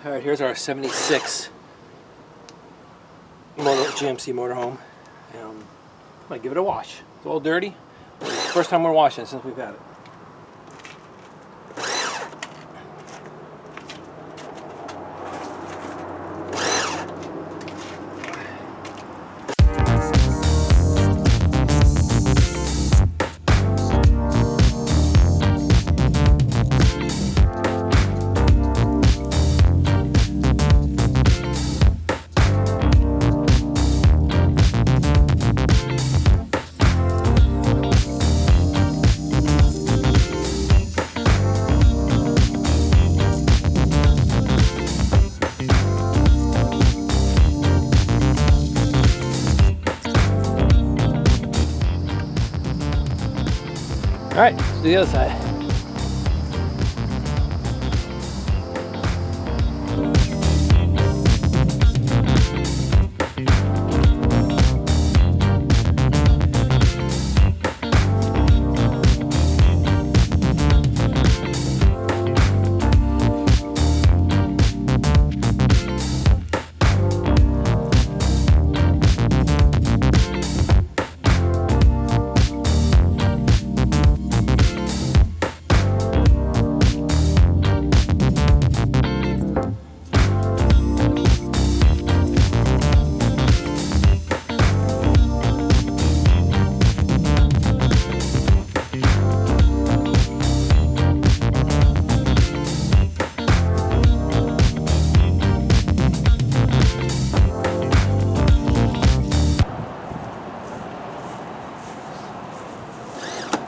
All right, here's our 76 GMC motorhome. I'm gonna give it a wash. It's a little dirty. It's the first time we're washing it since we've had it. All right, let's do the other side.